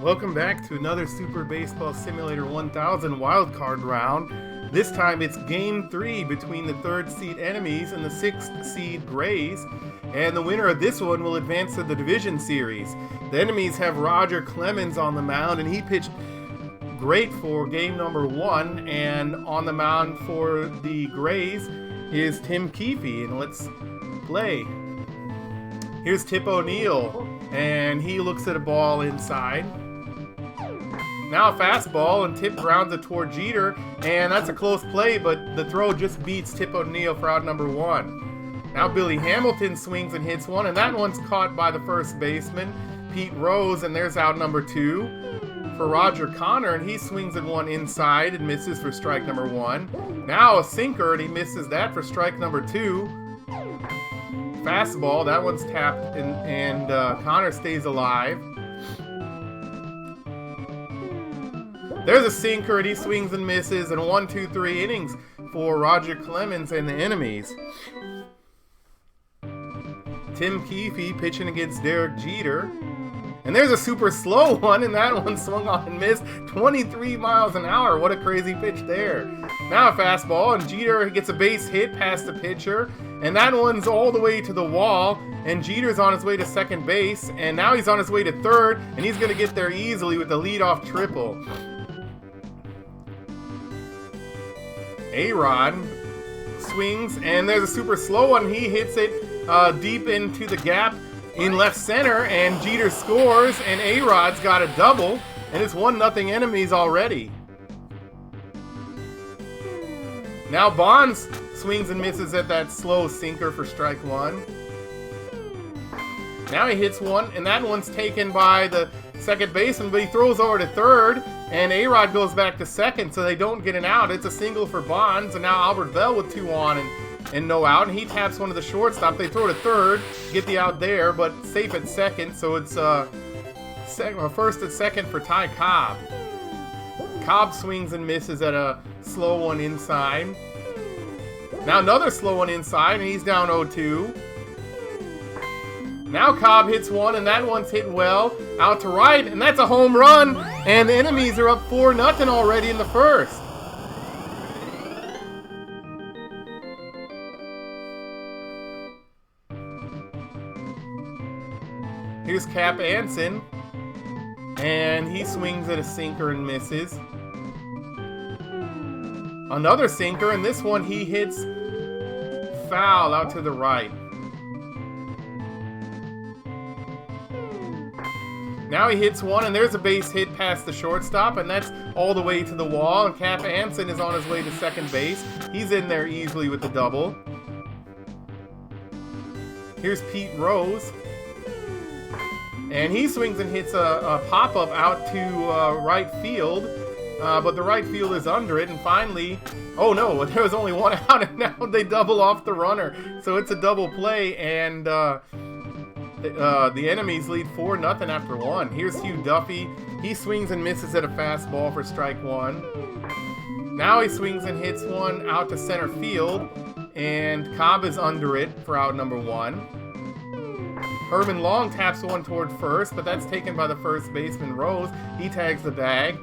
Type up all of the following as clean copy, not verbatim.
Welcome back to another Super Baseball Simulator 1000 wildcard round. This time it's Game 3 between the 3rd seed Enemies and the 6th seed Grays. And the winner of this one will advance to the Division Series. The Enemies have Roger Clemens on the mound, and he pitched great for game number 1. And on the mound for the Grays is Tim Keefe. And let's play. Here's Tip O'Neill, and he looks at a ball inside. Now a fastball, and Tip grounds it toward Jeter, and that's a close play, but the throw just beats Tip O'Neill for out number 1. Now Billy Hamilton swings and hits one, and that one's caught by the first baseman, Pete Rose, and there's out number 2. For Roger Connor, and he swings at one inside and misses for strike number 1. Now a sinker, and he misses that for strike number 2. Fastball, that one's tapped, and Connor stays alive. There's a sinker, and he swings and misses, and 1, 2, 3 innings for Roger Clemens and the Enemies. Tim Keefe pitching against Derek Jeter. And there's a super slow one, and that one swung on and missed 23 miles an hour. What a crazy pitch there. Now a fastball, and Jeter gets a base hit past the pitcher, and that one's all the way to the wall, and Jeter's on his way to second base, and now he's on his way to third, and he's going to get there easily with the leadoff triple. A-Rod swings, and there's a super slow one. He hits it deep into the gap in left center, and Jeter scores, and A-Rod's got a double, and it's 1-0 Enemies already. Now Bonds swings and misses at that slow sinker for strike 1. Now he hits one, and that one's taken by the second baseman, but he throws over to third, and A-Rod goes back to second, so they don't get an out. It's a single for Bonds, and now Albert Bell with 2 on and no out, and he taps one to the shortstop. They throw to third, get the out there, but safe at second, so it's first and second for Ty Cobb. Cobb swings and misses at a slow one inside. Now another slow one inside, and he's down 0-2. Now Cobb hits one, and that one's hit well out to right, and that's a home run, and the Enemies are up 4-0 already in the first. Here's Cap Anson, and he swings at a sinker and misses. Another sinker, and this one he hits foul out to the right. Now he hits one, and there's a base hit past the shortstop, and that's all the way to the wall, and Cap Anson is on his way to second base. He's in there easily with the double. Here's Pete Rose, and he swings and hits a pop-up out to right field, but the right field is under it, and finally, oh no, there was only one out, and now they double off the runner. So it's a double play, and the Enemies lead 4-0 after 1. Here's Hugh Duffy. He swings and misses at a fastball for strike 1. Now he swings and hits one out to center field, and Cobb is under it for out number 1. Herman Long taps one toward first, but that's taken by the first baseman, Rose. He tags the bag,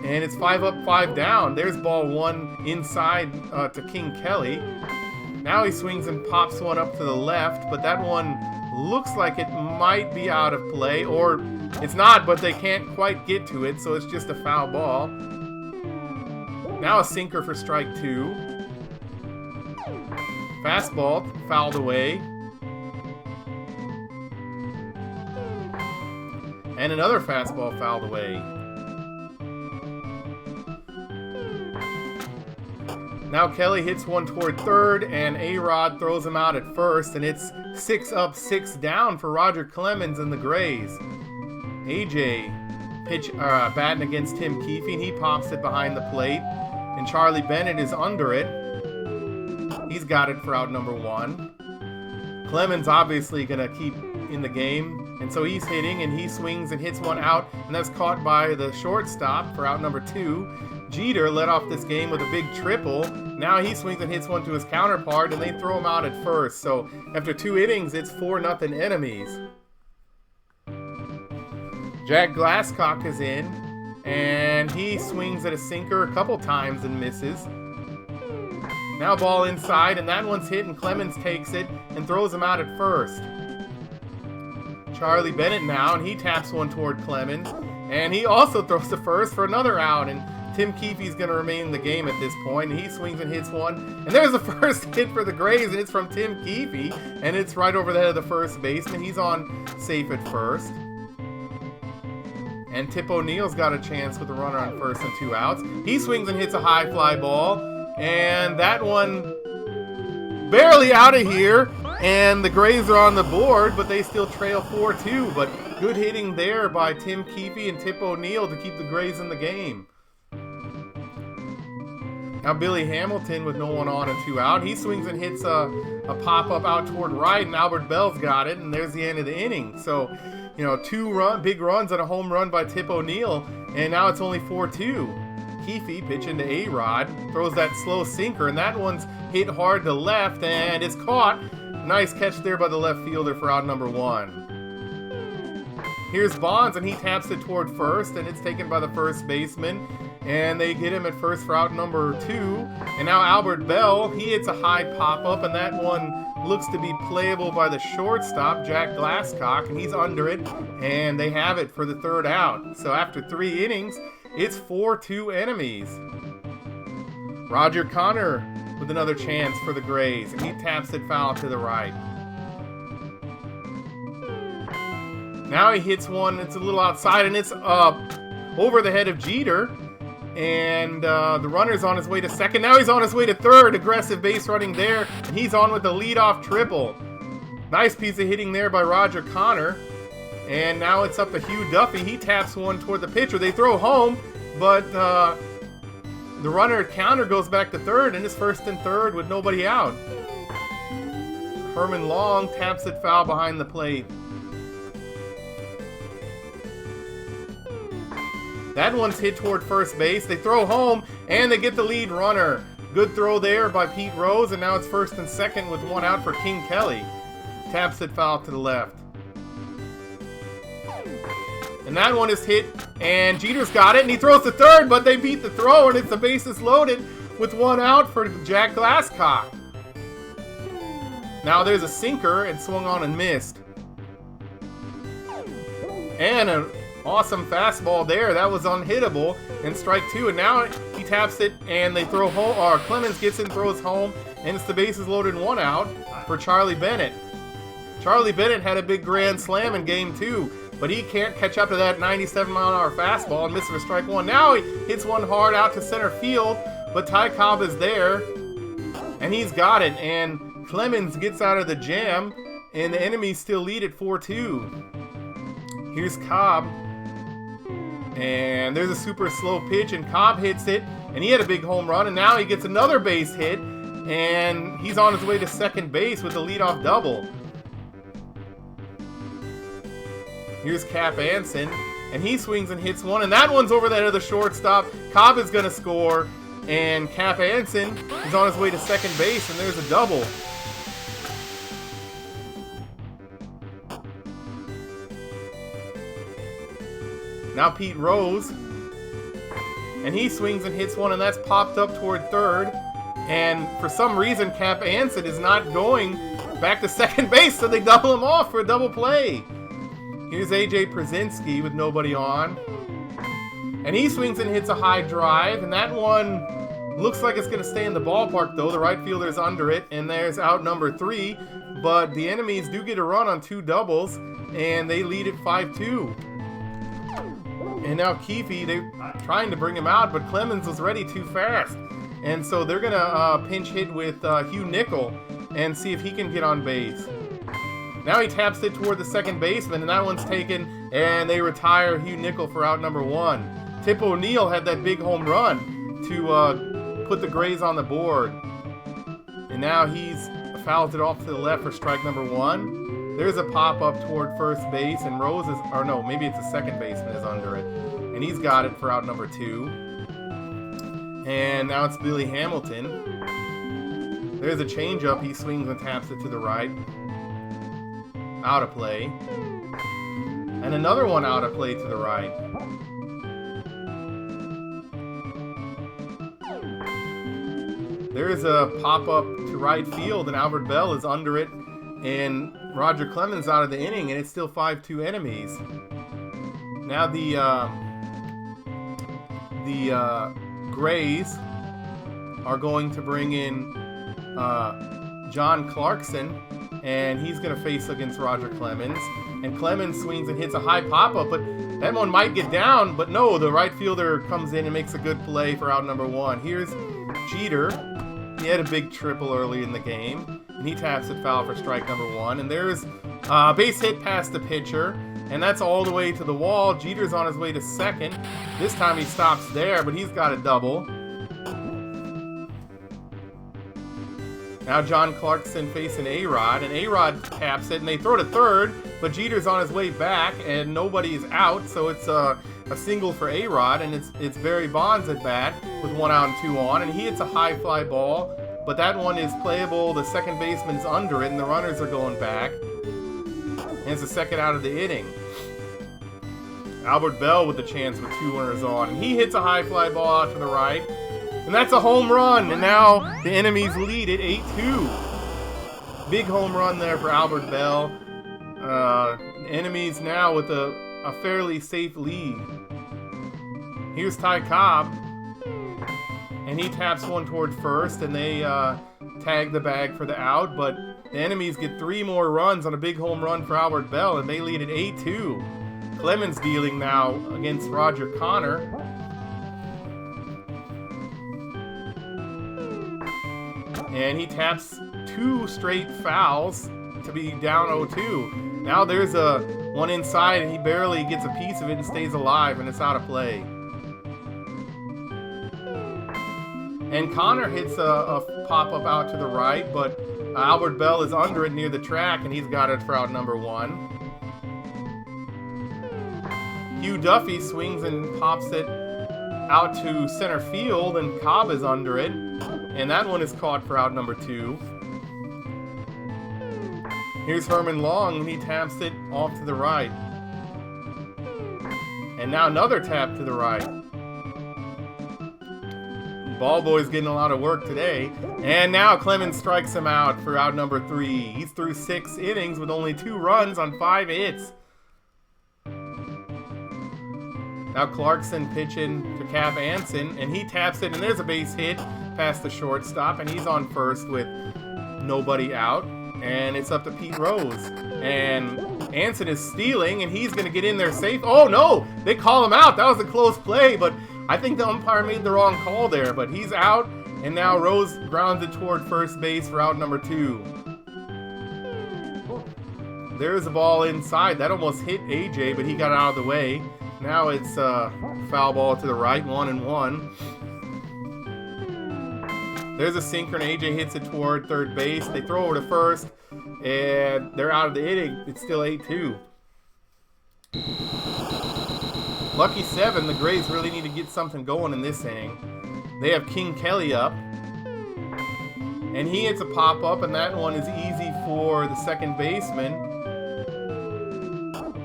and it's 5 up, 5 down. There's ball 1 inside to King Kelly. Now he swings and pops one up to the left, but that one looks like it might be out of play, or it's not, but they can't quite get to it, so it's just a foul ball. Now a sinker for strike 2. Fastball fouled away. And another fastball fouled away. Now Kelly hits one toward third, and A-Rod throws him out at first, and it's 6 up, 6 down for Roger Clemens and the Grays. AJ batting against Tim Keefe, and he pops it behind the plate, and Charlie Bennett is under it. He's got it for out number 1. Clemens obviously going to keep in the game, and so he's hitting, and he swings and hits one out, and that's caught by the shortstop for out number 2. Jeter led off this game with a big triple. Now he swings and hits one to his counterpart, and they throw him out at first. So after 2 innings, it's 4-0 Enemies. Jack Glasscock is in, and he swings at a sinker a couple times and misses. Now ball inside, and that one's hit, and Clemens takes it and throws him out at first. Charlie Bennett now, and he taps one toward Clemens, and he also throws to first for another out, and Tim Keefe's going to remain in the game at this point, and he swings and hits one, and there's the first hit for the Grays, and it's from Tim Keefe, and it's right over the head of the first baseman. He's on safe at first. And Tip O'Neill's got a chance with a runner on first and 2 outs. He swings and hits a high fly ball, and that one barely out of here, and the Grays are on the board, but they still trail 4-2, but good hitting there by Tim Keefe and Tip O'Neill to keep the Grays in the game. Now Billy Hamilton with no one on and 2 out. He swings and hits a pop-up out toward right, and Albert Bell's got it, and there's the end of the inning. So, you know, 2 big runs and a home run by Tip O'Neill, and now it's only 4-2. Keefe pitching to A-Rod, throws that slow sinker, and that one's hit hard to left, and it's caught. Nice catch there by the left fielder for out number 1. Here's Bonds, and he taps it toward first, and it's taken by the first baseman, and they get him at first for out number 2. And now Albert Bell, he hits a high pop-up, and that one looks to be playable by the shortstop, Jack Glasscock, and he's under it, and they have it for the 3rd out. So after 3 innings, it's 4-2 enemies. Roger Connor with another chance for the Grays, and he taps it foul to the right. Now he hits one, it's a little outside, and it's over the head of Jeter. And the runner's on his way to second. Now he's on his way to third. Aggressive base running there. And he's on with the leadoff triple. Nice piece of hitting there by Roger Connor. And now it's up to Hugh Duffy. He taps one toward the pitcher. They throw home, but the runner at counter goes back to third, and it's first and third with nobody out. Herman Long taps it foul behind the plate. That one's hit toward first base. They throw home, and they get the lead runner. Good throw there by Pete Rose, and now it's first and second with 1 out for King Kelly. Taps it foul to the left. And that one is hit, and Jeter's got it, and he throws to third, but they beat the throw, and it's the bases loaded with 1 out for Jack Glasscock. Now there's a sinker, and swung on and missed. And an awesome fastball there. That was unhittable, and strike 2, and now he taps it, and they throw home, or Clemens gets in, throws home, and it's the bases loaded 1 out for Charlie Bennett. Charlie Bennett had a big grand slam in game 2, but he can't catch up to that 97-mile-an-hour fastball and misses for strike 1. Now he hits one hard out to center field, but Ty Cobb is there, and he's got it, and Clemens gets out of the jam, and the enemies still lead at 4-2. Here's Cobb, and there's a super slow pitch, and Cobb hits it, and he had a big home run, and now he gets another base hit, and he's on his way to second base with a leadoff double. Here's Cap Anson, and he swings and hits one, and that one's over the head of the shortstop. Cobb is going to score, and Cap Anson is on his way to second base, and there's a double. Now Pete Rose, and he swings and hits one, and that's popped up toward third, and for some reason Cap Anson is not going back to second base, so they double him off for a double play. Here's A.J. Przinsky with nobody on, and he swings and hits a high drive, and that one looks like it's going to stay in the ballpark, though. The right fielder's under it, and there's out number 3, but the enemies do get a run on 2 doubles, and they lead at 5-2. And now Keefe, they're trying to bring him out, but Clemens was ready too fast. And so they're going to pinch hit with Hugh Nickel and see if he can get on base. Now he taps it toward the second baseman, and that one's taken, and they retire Hugh Nickel for out number 1. Tip O'Neill had that big home run to put the Grays on the board. And now he's fouls it off to the left for strike number 1. There's a pop-up toward first base, and Rose is, or no, maybe it's the second baseman is under it. And he's got it for out number 2. And now it's Billy Hamilton. There's a changeup. He swings and taps it to the right. Out of play. And And another one out of play to the right. There's a pop-up to right field, and Albert Bell is under it. And Roger Clemens out of the inning, and it's still 5-2 enemies. Now the Grays are going to bring in John Clarkson, and he's going to face against Roger Clemens. And Clemens swings and hits a high pop-up, but that one might get down. But no, the right fielder comes in and makes a good play for out number one. Here's Jeter. He had a big triple early in the game, and he taps it foul for strike number one. And there's a base hit past the pitcher, and that's all the way to the wall. Jeter's on his way to second. This time he stops there, but he's got a double. Now John Clarkson facing A-Rod, and A-Rod taps it, and they throw to third, but Jeter's on his way back, and nobody is out, so it's a single for A-Rod, and it's Barry Bonds at bat with 1 out and 2 on, and he hits a high fly ball, but that one is playable. The second baseman's under it, and the runners are going back, and it's the second out of the inning. Albert Bell with the chance with 2 runners on, and he hits a high fly ball out to the right, and that's a home run, and now the enemies lead it 8-2. Big home run there for Albert Bell. The enemies now with a fairly safe lead. Here's Ty Cobb, and he taps one toward first, and they tag the bag for the out, but the enemies get 3 more runs on a big home run for Albert Bell, and they lead it 8-2. Clemens dealing now against Roger Connor. And he taps 2 straight fouls to be down 0-2. Now there's a one inside, and he barely gets a piece of it and stays alive, and it's out of play. And Connor hits a pop-up out to the right, but Albert Bell is under it near the track, and he's got it for out number 1. Hugh Duffy swings and pops it out to center field, and Cobb is under it. And that one is caught for out number 2. Here's Herman Long, and he taps it off to the right. And now another tap to the right. Ball boy's getting a lot of work today. And now Clemens strikes him out for out number 3. He's through 6 innings with only 2 runs on 5 hits. Now Clarkson pitching to Cap Anson, and he taps it, and there's a base hit past the shortstop, and he's on first with nobody out, and it's up to Pete Rose, and Anson is stealing, and he's going to get in there safe. Oh no, they call him out. That was a close play, but I think the umpire made the wrong call there, but he's out, and now Rose grounds it toward first base for out number 2. There's a ball inside that almost hit AJ, but he got out of the way. Now it's foul ball to the right, 1-1. There's a sinker, and AJ hits it toward third base. They throw over to first, and they're out of the inning. It's still 8-2. Lucky 7, the Grays really need to get something going in this inning. They have King Kelly up, and he hits a pop-up, and that one is easy for the second baseman.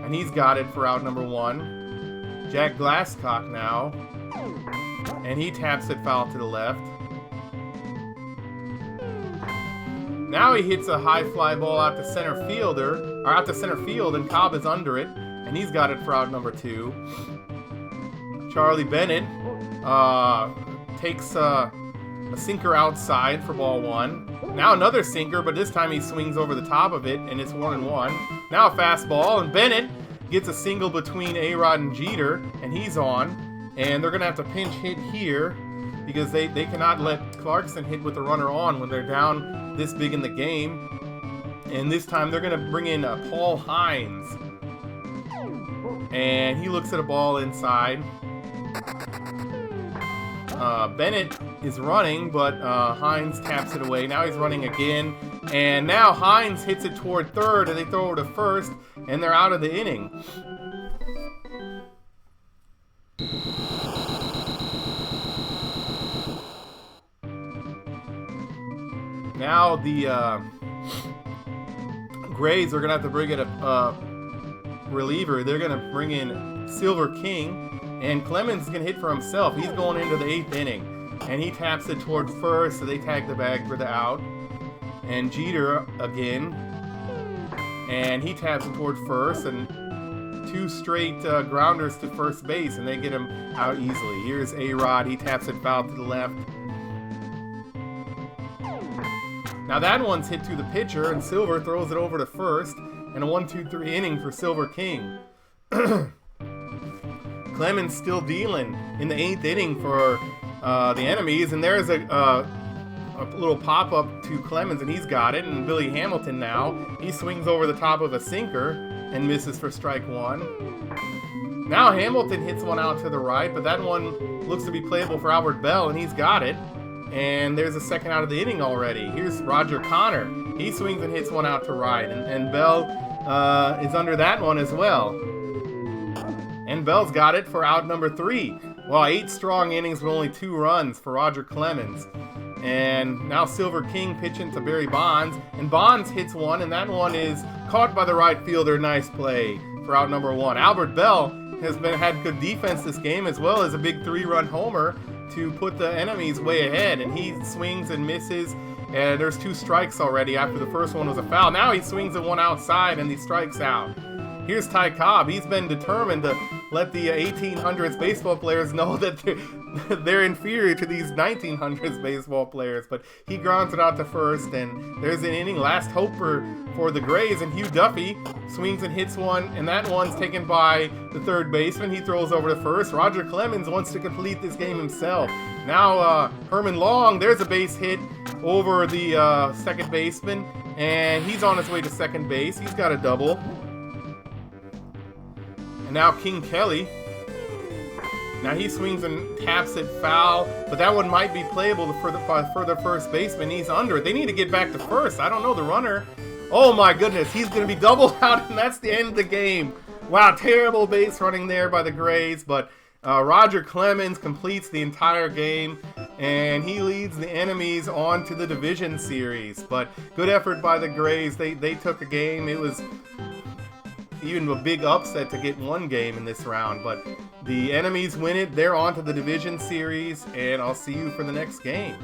And he's got it for out number 1. Jack Glasscock now, and he taps it foul to the left. Now he hits a high fly ball out to center field, and Cobb is under it, and he's got it for out number 2. Charlie Bennett takes a sinker outside for ball 1. Now another sinker, but this time he swings over the top of it, and it's 1-1. Now a fastball, and Bennett gets a single between A-Rod and Jeter, and he's on. And they're going to have to pinch hit here because they cannot let Clarkson hit with the runner on when they're down this big in the game. And this time they're going to bring in Paul Hines. And he looks at a ball inside. Bennett is running, but Hines taps it away. Now he's running again. And now Hines hits it toward third, and they throw over to first, and they're out of the inning. Now the Grays are going to have to bring reliever. They're going to bring in Silver King, and Clemens is going to hit for himself. He's going into the 8th inning, and he taps it toward first, so they tag the bag for the out. And Jeter again, and he taps it toward first, and 2 straight grounders to first base, and they get him out easily. Here's A-Rod. He taps it foul to the left. Now that one's hit to the pitcher, and Silver throws it over to first, and a 1-2-3 inning for Silver King. Clemens still dealing in the 8th inning for the enemies, and there's a little pop-up to Clemens, and he's got it. And Billy Hamilton now, he swings over the top of a sinker and misses for strike 1. Now Hamilton hits one out to the right, but that one looks to be playable for Albert Bell, and he's got it. And there's a second out of the inning already. Here's Roger Connor. He swings and hits one out to right, and Bell is under that one as well. And Bell's got it for out number 3. Well, 8 strong innings with only 2 runs for Roger Clemens. And now Silver King pitching to Barry Bonds, and Bonds hits one, and that one is caught by the right fielder. Nice play for out number 1. Albert Bell has had good defense this game, as well as a big 3-run homer to put the enemies way ahead, and he swings and misses, and there's 2 strikes already after the first one was a foul. Now he swings at one outside, and he strikes out. Here's Ty Cobb. He's been determined to let the 1800s baseball players know that they're inferior to these 1900s baseball players, but he grounds it out to first, and there's an inning. Last hope for the Grays, and Hugh Duffy swings and hits one, and that one's taken by the third baseman. He throws over to first. Roger Clemens wants to complete this game himself. Now Herman Long, there's a base hit over the second baseman, and he's on his way to second base. He's got a double. And now King Kelly. Now he swings and taps it foul, but that one might be playable for the first baseman. He's under it. They need to get back to first. I don't know, the runner. Oh my goodness, he's going to be doubled out, and that's the end of the game. Wow, terrible base running there by the Grays, but Roger Clemens completes the entire game, and he leads the enemies on to the division series. But good effort by the Grays. They took a game. It was even a big upset to get one game in this round, but the enemies win it. They're on to the division series, and I'll see you for the next game.